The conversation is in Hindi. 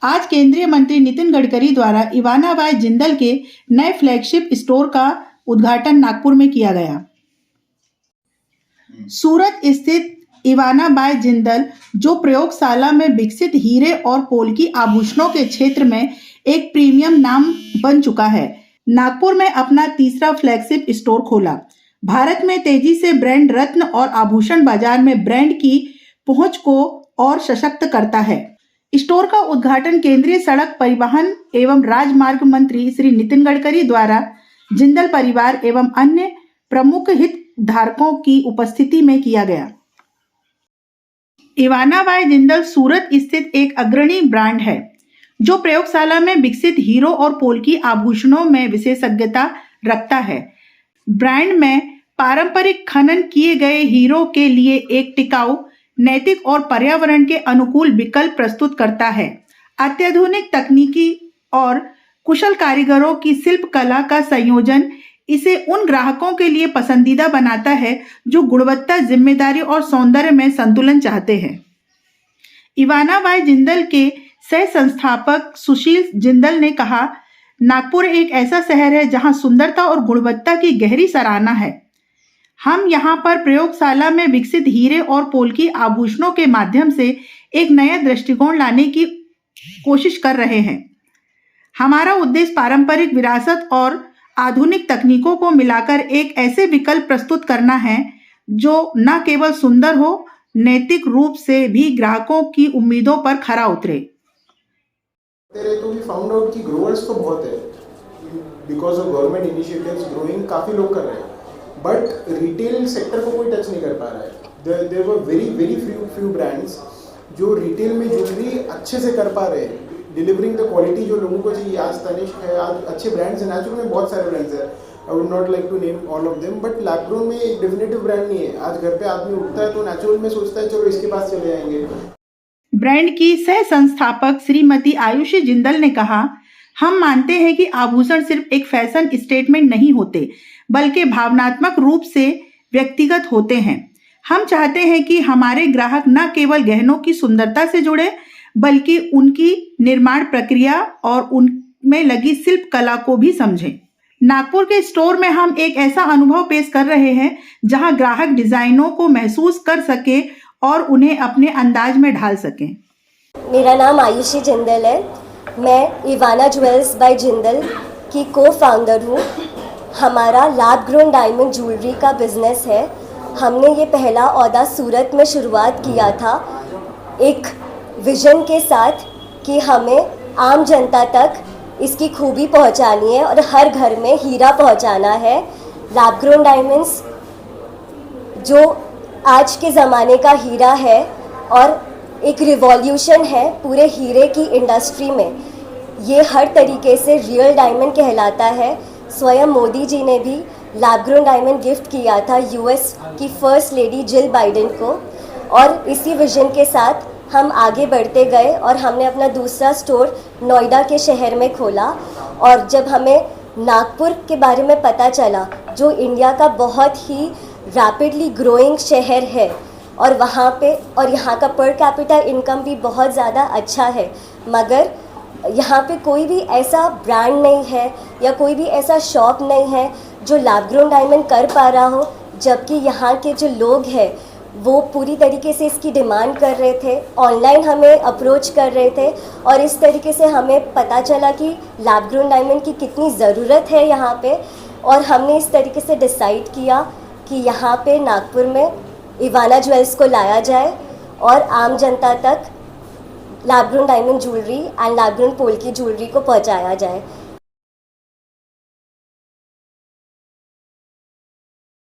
आज केंद्रीय मंत्री नितिन गडकरी द्वारा इवाना बाय जिंदल के नए फ्लैगशिप स्टोर का उद्घाटन नागपुर में किया गया। सूरत स्थित इवाना बाय जिंदल, जो प्रयोगशाला में विकसित हीरे और पोल्की आभूषणों के क्षेत्र में एक प्रीमियम नाम बन चुका है, नागपुर में अपना तीसरा फ्लैगशिप स्टोर खोला। भारत में तेजी से ब्रांड रत्न और आभूषण बाजार में ब्रांड की पहुंच को और सशक्त करता है। स्टोर का उद्घाटन केंद्रीय सड़क परिवहन एवं राजमार्ग मंत्री श्री नितिन गडकरी द्वारा जिंदल परिवार एवं अन्य प्रमुख हितधारकों की उपस्थिति में किया गया। इवाना बाय जिंदल सूरत स्थित एक अग्रणी ब्रांड है, जो प्रयोगशाला में विकसित हीरो और पोल्की आभूषणों में विशेषज्ञता रखता है। ब्रांड में पारंपरिक खनन किए गए हीरो के लिए एक टिकाऊ, नैतिक और पर्यावरण के अनुकूल विकल्प प्रस्तुत करता है। अत्याधुनिक तकनीकी और कुशल कारीगरों की शिल्प कला का संयोजन इसे उन ग्राहकों के लिए पसंदीदा बनाता है जो गुणवत्ता, जिम्मेदारी और सौंदर्य में संतुलन चाहते हैं। इवाना बाय जिंदल के सह संस्थापक सुशील जिंदल ने कहा, नागपुर एक ऐसा शहर है जहां सुंदरता और गुणवत्ता की गहरी सराहना है। हम यहां पर प्रयोगशाला में विकसित हीरे और पोल्की आभूषणों के माध्यम से एक नया दृष्टिकोण लाने की कोशिश कर रहे हैं। हमारा उद्देश्य पारंपरिक विरासत और आधुनिक तकनीकों को मिलाकर एक ऐसे विकल्प प्रस्तुत करना है जो न केवल सुंदर हो, नैतिक रूप से भी ग्राहकों की उम्मीदों पर खरा उतरे। तो भी फाउंड आउट की ग्रोअर्स तो बहुत है, because of government initiatives growing काफ़ी लोग कर रहे हैं, बट रिटेल सेक्टर को कोई टच नहीं कर पा रहा है। There were very few brands जो रिटेल में ज्वेलरी अच्छे से कर पा रहे हैं, डिलीवरिंग द क्वालिटी जो लोगों को चाहिए। आज तनिष्क है, आज अच्छे ब्रांड्स हैं, नेचुरल में बहुत सारे ब्रांड्स हैं, I would not like to name all of them, but lab grown में एक डेफिनेटिव ब्रांड नहीं है। आज घर पे आदमी उठता है तो नेचुरल में सोचता है चलो इसके पास चले जाएंगे। ब्रांड की सह संस्थापक श्रीमती आयुषी जिंदल ने कहा, हम मानते हैं कि आभूषण सिर्फ एक फैशन स्टेटमेंट नहीं होते, बल्कि भावनात्मक रूप से व्यक्तिगत होते हैं। हम चाहते हैं कि हमारे ग्राहक न केवल गहनों की सुंदरता से जुड़े, बल्कि उनकी निर्माण प्रक्रिया और उनमें लगी शिल्प कला को भी समझें। नागपुर के स्टोर में हम एक ऐसा अनुभव पेश कर रहे हैं जहां ग्राहक डिजाइनों को महसूस कर सके और उन्हें अपने अंदाज में ढाल सकें। मेरा नाम आयुषी जिंदल है। मैं इवाना ज्वेल्स बाय जिंदल की को-फाउंडर हूँ। हमारा लैब ग्रोन डायमंड ज्वेलरी का बिजनेस है। हमने ये पहला औदा सूरत में शुरुआत किया था एक विजन के साथ कि हमें आम जनता तक इसकी खूबी पहुंचानी है और हर घर में हीरा पहुंचाना है। लैब ग्रोन डायमंड्स जो आज के ज़माने का हीरा है और एक रिवॉल्यूशन है पूरे हीरे की इंडस्ट्री में। ये हर तरीके से रियल डायमंड कहलाता है। स्वयं मोदी जी ने भी लैब ग्रोन डायमंड गिफ्ट किया था यूएस की फर्स्ट लेडी जिल बाइडेन को, और इसी विजन के साथ हम आगे बढ़ते गए और हमने अपना दूसरा स्टोर नोएडा के शहर में खोला। और जब हमें नागपुर के बारे में पता चला, जो इंडिया का बहुत ही रैपिडली ग्रोइंग शहर है और वहाँ पे और यहाँ का पर कैपिटा इनकम भी बहुत ज़्यादा अच्छा है, मगर यहाँ पे कोई भी ऐसा ब्रांड नहीं है या कोई भी ऐसा शॉप नहीं है जो लैब ग्रोन डायमंड कर पा रहा हो, जबकि यहाँ के जो लोग हैं वो पूरी तरीके से इसकी डिमांड कर रहे थे, ऑनलाइन हमें अप्रोच कर रहे थे, और इस तरीके से हमें पता चला कि लैब ग्रोन डायमंड की कितनी ज़रूरत है यहाँ पे। और हमने इस तरीके से डिसाइड किया कि यहाँ पे नागपुर में इवाना ज्वेल्स को लाया जाए और आम जनता तक lab grown diamond jewellery and lab grown polki jewellery को पहुँचाया जाए।